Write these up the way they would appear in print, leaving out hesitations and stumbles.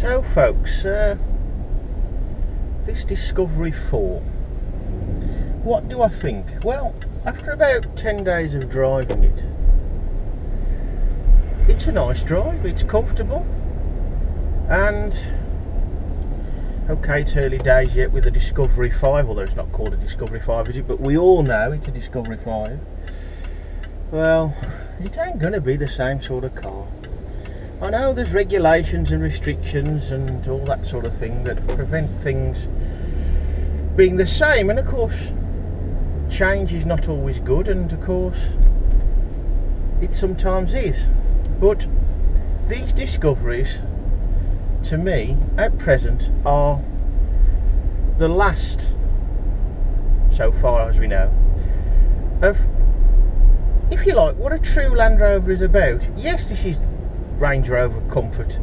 So folks, this Discovery 4, what do I think? Well, after about 10 days of driving it, it's a nice drive, it's comfortable, and okay, it's early days yet with the Discovery 5, although it's not called a Discovery 5, is it? But we all know it's a Discovery 5. Well, it ain't going to be the same sort of car. I know there's regulations and restrictions and all that sort of thing that prevent things being the same, and of course change is not always good, and of course it sometimes is. But these Discoveries, to me, at present, are the last, so far as we know, of, if you like, what a true Land Rover is about. Yes, this is Range Rover comfort.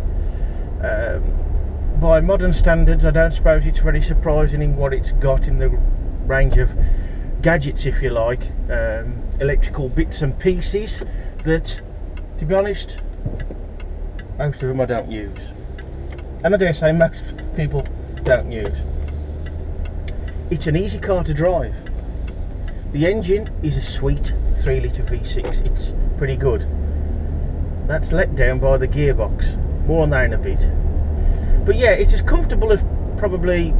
By modern standards, I don't suppose it's very surprising in what it's got in the range of gadgets, if you like, electrical bits and pieces that, to be honest, most of them I don't use, and I dare say most people don't use. It's an easy car to drive. The engine is a sweet 3-litre V6. It's pretty good. That's let down by the gearbox. More on that in a bit. But yeah, it's as comfortable as probably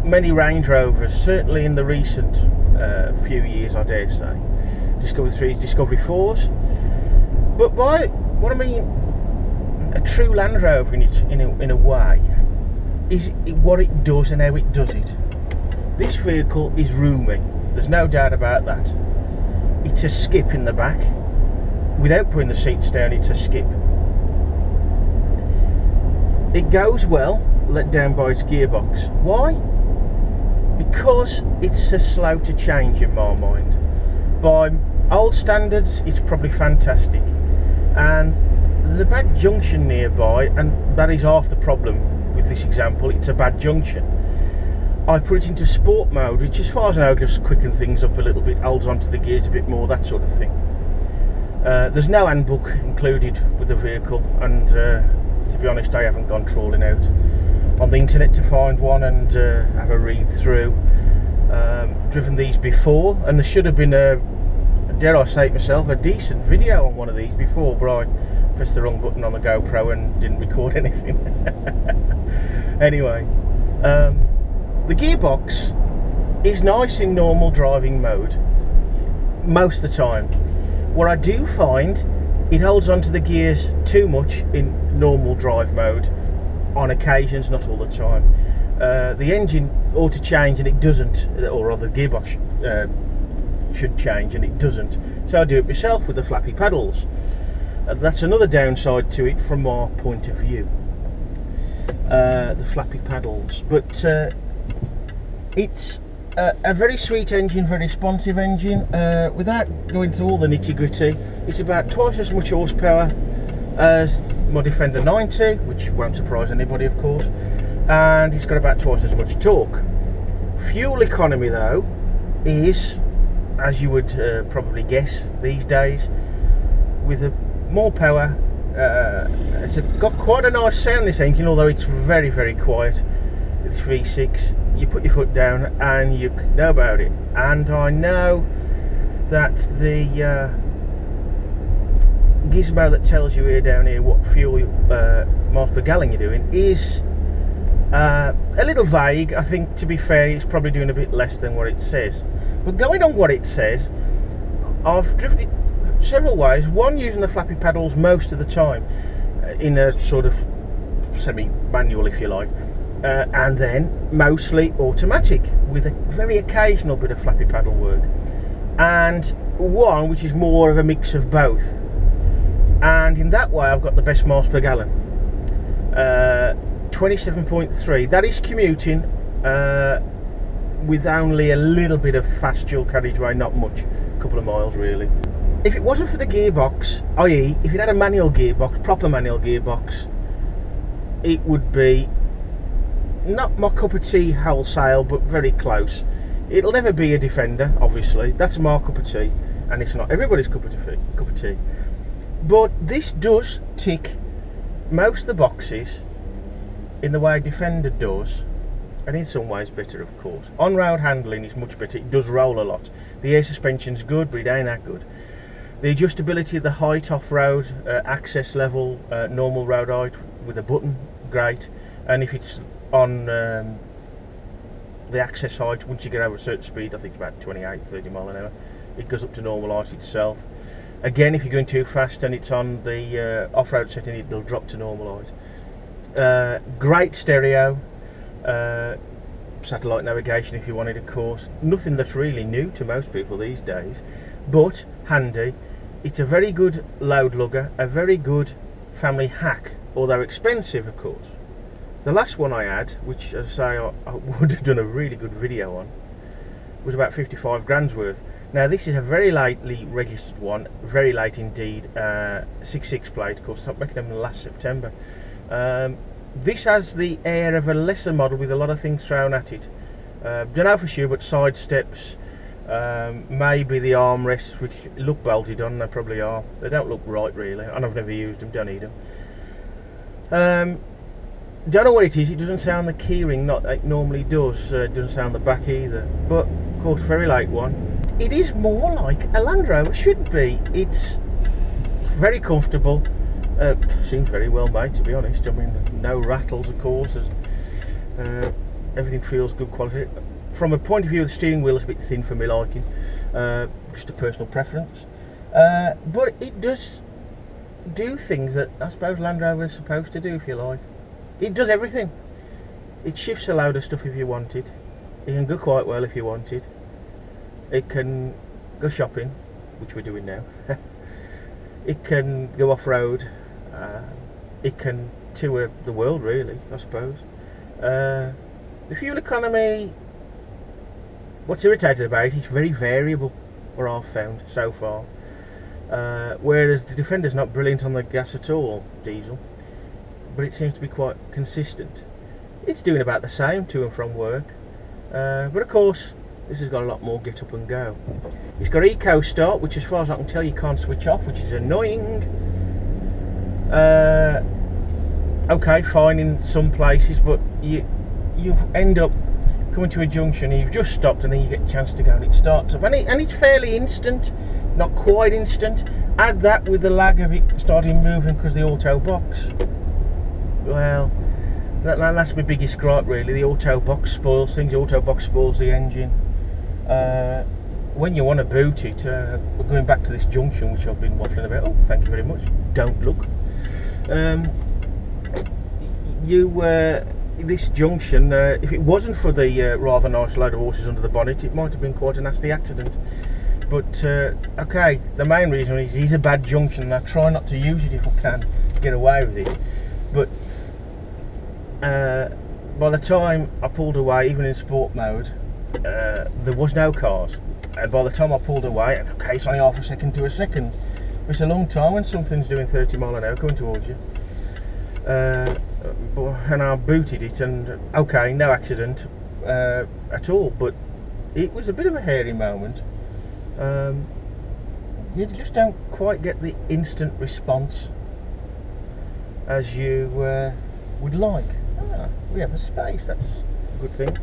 many Range Rovers, certainly in the recent few years, I dare say. Discovery 3s, Discovery 4s. But by what I mean, a true Land Rover in a way, is what it does and how it does it. This vehicle is roomy. There's no doubt about that. It's a skip in the back. Without putting the seats down, it's a skip. It goes well, let down by its gearbox. Why? Because it's so slow to change in my mind. By old standards, it's probably fantastic. And there's a bad junction nearby, and that is half the problem with this example. It's a bad junction. I put it into sport mode, which as far as I know just quicken things up a little bit, holds onto the gears a bit more, that sort of thing. There's no handbook included with the vehicle, and to be honest, I haven't gone trawling out on the internet to find one and have a read through. Driven these before, and there should have been a, dare I say it myself, a decent video on one of these before, but I pressed the wrong button on the GoPro and didn't record anything. Anyway, the gearbox is nice in normal driving mode most of the time. What I do find, it holds onto the gears too much in normal drive mode on occasions, not all the time. The engine ought to change and it doesn't, or rather the gearbox should change and it doesn't. So I do it myself with the flappy paddles. That's another downside to it from our point of view, the flappy paddles. But it's a very sweet engine, very responsive engine. Without going through all the nitty gritty, it's about twice as much horsepower as my Defender 90, which won't surprise anybody, of course, and it's got about twice as much torque. Fuel economy, though, is, as you would probably guess these days, with more power. It's got quite a nice sound, this engine, although it's very, very quiet. It's V6. You put your foot down and you know about it. And I know that the gizmo that tells you here down here what fuel miles per gallon you're doing is a little vague. I think, to be fair, it's probably doing a bit less than what it says. But going on what it says, I've driven it several ways. One, using the flappy paddles most of the time in a sort of semi-manual, if you like. And then mostly automatic with a very occasional bit of flappy paddle work, and one which is more of a mix of both, and in that way I've got the best miles per gallon, 27.3. that is commuting with only a little bit of fast dual carriageway, not much, a couple of miles really. If it wasn't for the gearbox, i.e. if it had a manual gearbox, proper manual gearbox, it would be not my cup of tea wholesale, but very close. It'll never be a Defender, obviously. That's my cup of tea, and it's not everybody's cup of tea. But this does tick most of the boxes in the way Defender does, and in some ways better, of course. On-road handling is much better. It does roll a lot. The air suspension's good, but it ain't that good. The adjustability of the height off-road, access level, normal road height with a button, great. And if it's on the access height, once you get over a certain speed, I think it's about 28, 30 mile an hour, it goes up to normal height itself. Again, if you're going too fast and it's on the off-road setting, it'll drop to normal height. Great stereo, satellite navigation if you wanted, of course. Nothing that's really new to most people these days, but handy. It's a very good load lugger, a very good family hack, although expensive, of course. The last one I had, which as I say I would have done a really good video on, was about 55 grand's worth. Now this is a very lately registered one, very late indeed, 66 plate, of course, stopped making them last September. This has the air of a lesser model with a lot of things thrown at it. Don't know for sure, but side steps, maybe the armrests, which look bolted on, they probably are. They don't look right really, and I've never used them, don't need them. Don't know what it is. It doesn't sound the keyring, not like it normally does. It doesn't sound the back either, but of course very late one. It is more like a Land Rover should be. It's very comfortable, seems very well made, to be honest. I mean, no rattles, of course. Everything feels good quality. From a point of view of the steering wheel, it's a bit thin for me liking, just a personal preference, but it does do things that I suppose Land Rover is supposed to do, if you like. It does everything. It shifts a load of stuff if you want it. It can go quite well if you want it. It can go shopping, which we're doing now. It can go off-road. It can tour the world, really, I suppose. The fuel economy, what's irritating about it, it's very variable, what I've found so far. Whereas the Defender's not brilliant on the gas at all, diesel, but it seems to be quite consistent. It's doing about the same to and from work, but of course this has got a lot more get up and go. It's got Eco Start, which as far as I can tell you can't switch off, which is annoying. Okay, fine in some places, but you end up coming to a junction and you've just stopped and then you get a chance to go and it starts up, and it's fairly instant, not quite instant. Add that with the lag of it starting moving because the auto box, well, that's my biggest gripe really. The auto box spoils things. The auto box spoils the engine. When you want to boot it, we're going back to this junction which I've been waffling about. Oh, thank you very much. Don't look. This junction, if it wasn't for the rather nice load of horses under the bonnet, it might have been quite a nasty accident. But okay, the main reason is it is a bad junction, and I try not to use it if I can get away with it. But by the time I pulled away, even in sport mode, there was no cars. And by the time I pulled away, and okay, it's only half a second to a second, but it's a long time when something's doing 30 mile an hour coming towards you. And I booted it, and okay, no accident at all, but it was a bit of a hairy moment. You just don't quite get the instant response as you would like. We have a space, that's a good thing.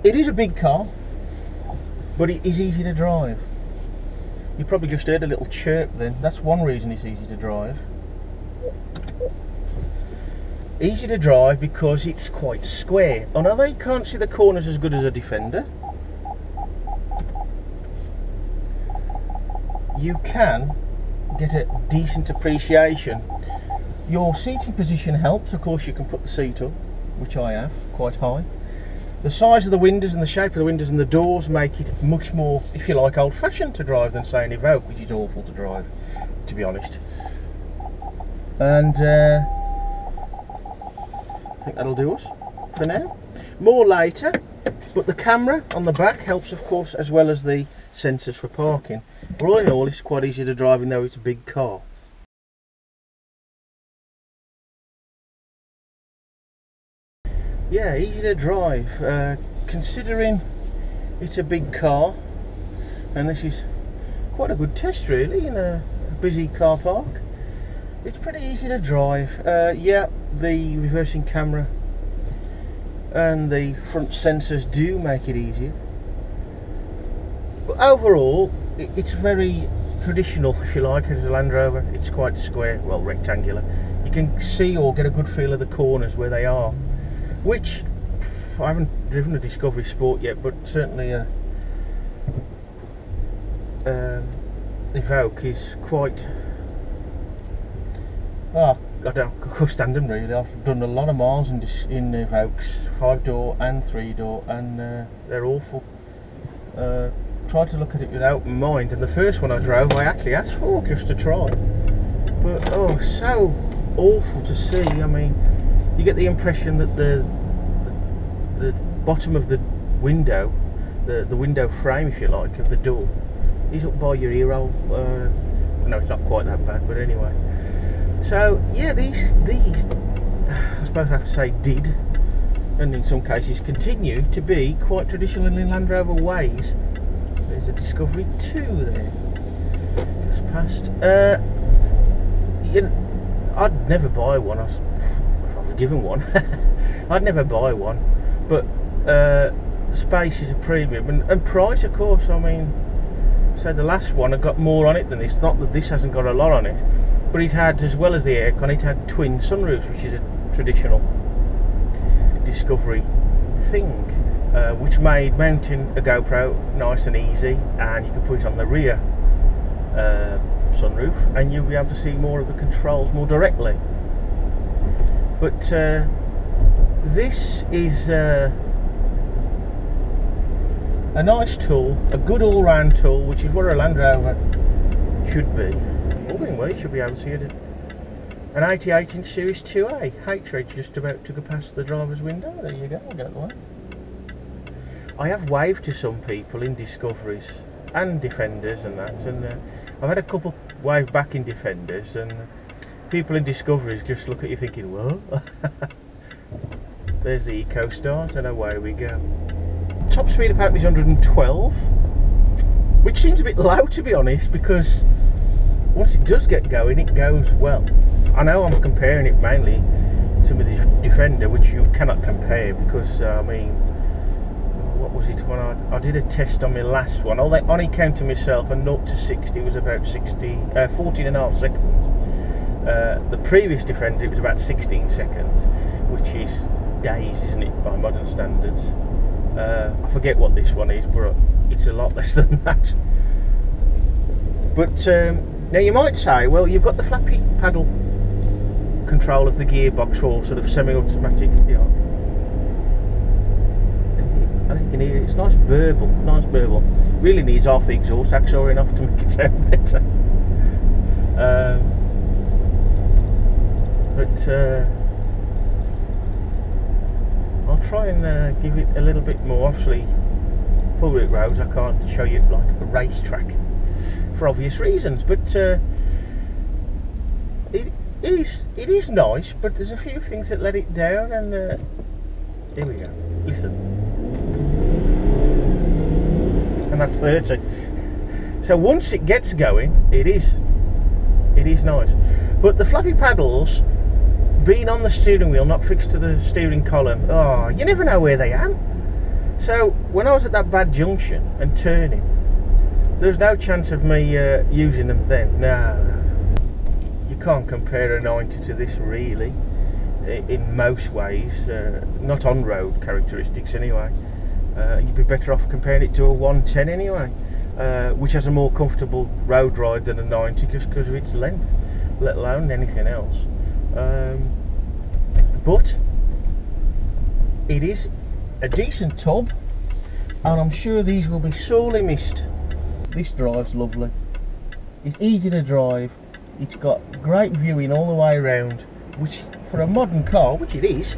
It is a big car, but it is easy to drive. You probably just heard a little chirp then. That's one reason it's easy to drive. Easy to drive because it's quite square. And although you can't see the corners as good as a Defender, you can get a decent appreciation. Your seating position helps. Of course, you can put the seat up, which I have, quite high. The size of the windows and the shape of the windows and the doors make it much more, if you like, old-fashioned to drive than say an Evoque, which is awful to drive, to be honest. And I think that'll do us for now. More later, but the camera on the back helps, of course, as well as the sensors for parking. But all in all, it's quite easy to drive, even though it's a big car. Yeah, easy to drive, considering it's a big car, and this is quite a good test really in a busy car park. It's pretty easy to drive. Yeah, the reversing camera and the front sensors do make it easier. But overall, it's very traditional, if you like, as a Land Rover. It's quite square, well, rectangular. You can see or get a good feel of the corners where they are, which I haven't driven a Discovery Sport yet, but certainly Evoque is quite... I can't stand them really. I've done a lot of miles in Evoques, 5-door and 3-door, and they're awful. Tried to look at it with open mind, and the first one I drove I actually asked for just to try, but oh, so awful to see. I mean, you get the impression that the bottom of the window, the window frame, if you like, of the door is up by your ear hole. No, it's not quite that bad, but anyway. So yeah, these I suppose I have to say did, and in some cases continue to be quite traditional in Land Rover ways. There's a Discovery 2 there, just past. I'd never buy one if I was given one. I'd never buy one, but space is a premium, and price, of course. I mean, so the last one had got more on it than this. Not that this hasn't got a lot on it, but it had, as well as the aircon, it had twin sunroofs, which is a traditional Discovery thing, which made mounting a GoPro nice and easy, and you could put it on the rear sunroof and you'll be able to see more of the controls more directly. But this is a nice tool, a good all-round tool, which is what a Land Rover should be. All being well, you should be able to see it. An 88-inch Series 2A. H-Reg just about to go past the driver's window. There you go, I'll get the one. I have waved to some people in Discoveries and Defenders and that, and I've had a couple wave back in Defenders, and people in Discoveries just look at you thinking, well, there's the Eco Start, and away we go. Top speed apparently is 112, which seems a bit low, to be honest, because once it does get going, it goes well. I know I'm comparing it mainly to the Defender, which you cannot compare, because I mean, what was it when I did a test on my last one? I only came to myself, and 0 to 60 was about 14.5 seconds. The previous Defender, it was about 16 seconds, which is days, isn't it, by modern standards? I forget what this one is, but it's a lot less than that. But now you might say, well, you've got the flappy paddle control of the gearbox for sort of semi-automatic, you know. I think you can hear it. It's nice burble, nice burble. Really needs half the exhaust axle enough to make it sound better. I'll try and give it a little bit more. Obviously, public roads, I can't show you like a racetrack for obvious reasons, but it is nice. But there's a few things that let it down, and here we go. Listen, and that's 30. So once it gets going, it is nice. But the flappy paddles, being on the steering wheel, not fixed to the steering column, oh, you never know where they are. So when I was at that bad junction and turning, there was no chance of me using them then. No, you can't compare a 90 to this really, in most ways, not on road characteristics anyway. You'd be better off comparing it to a 110 anyway, which has a more comfortable road ride than a 90 just because of its length, let alone anything else. But it is a decent tub, and I'm sure these will be sorely missed. This drives lovely. It's easy to drive. It's got great viewing all the way around, which for a modern car, which it is,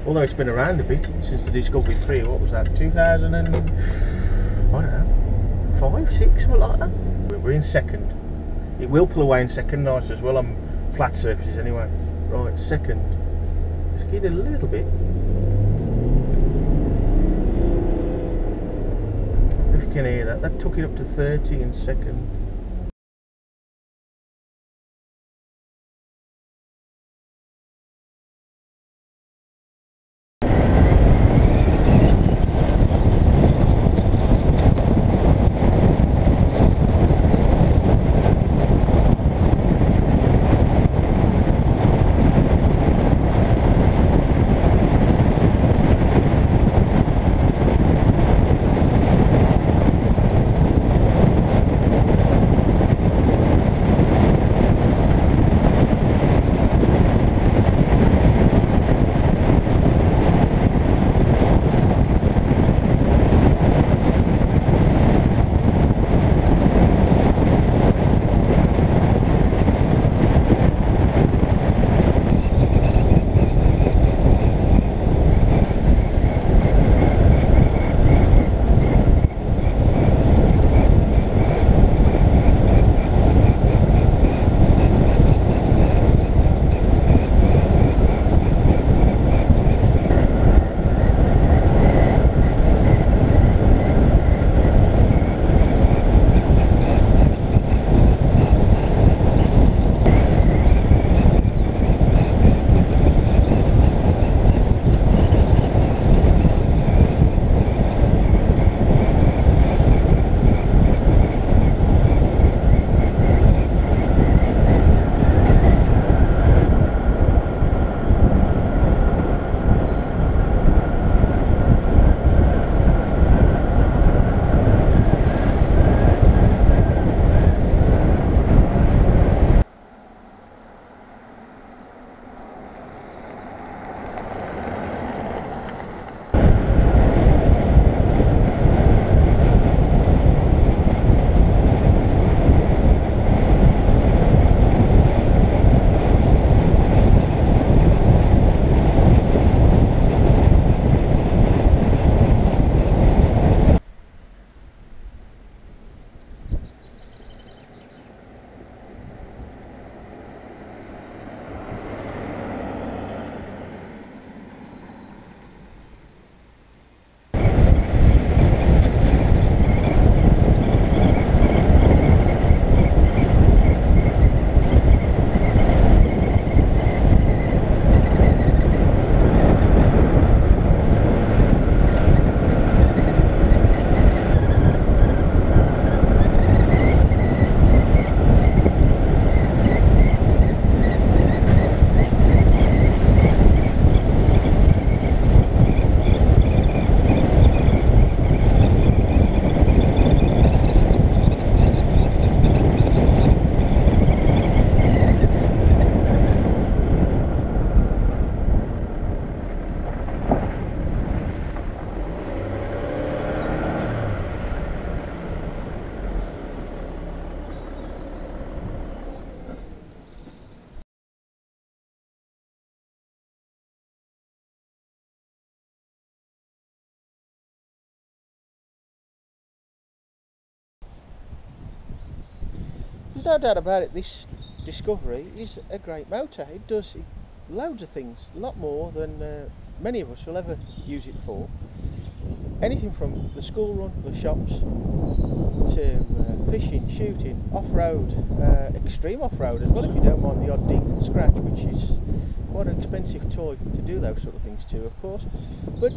although it's been around a bit since the Discovery 3, what was that, 2000 and, I don't know, 5, 6, something like that. We're in second. It will pull away in second nice as well on flat surfaces anyway. Right, second. Let's get it a little bit. If you can hear that, that took it up to 30 in second. there's no doubt about it, this Discovery is a great motor. It does loads of things, a lot more than many of us will ever use it for. Anything from the school run, the shops, to fishing, shooting, off-road, extreme off-road as well, if you don't mind the odd ding and scratch, which is quite an expensive toy to do those sort of things to, of course. But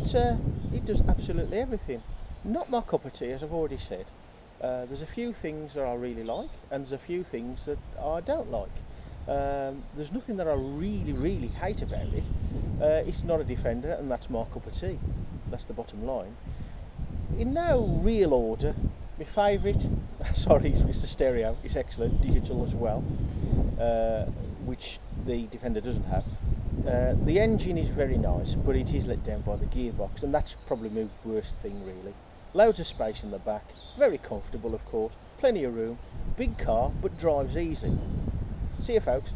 it does absolutely everything. Not my cup of tea, as I've already said. There's a few things that I really like, and there's a few things that I don't like. There's nothing that I really hate about it. It's not a Defender, and that's my cup of tea. That's the bottom line. In no real order, my favourite, sorry, it's the stereo. It's excellent, digital as well, which the Defender doesn't have. The engine is very nice, but it is let down by the gearbox, and that's probably my worst thing really. Loads of space in the back, very comfortable of course, plenty of room, big car but drives easy. See you folks.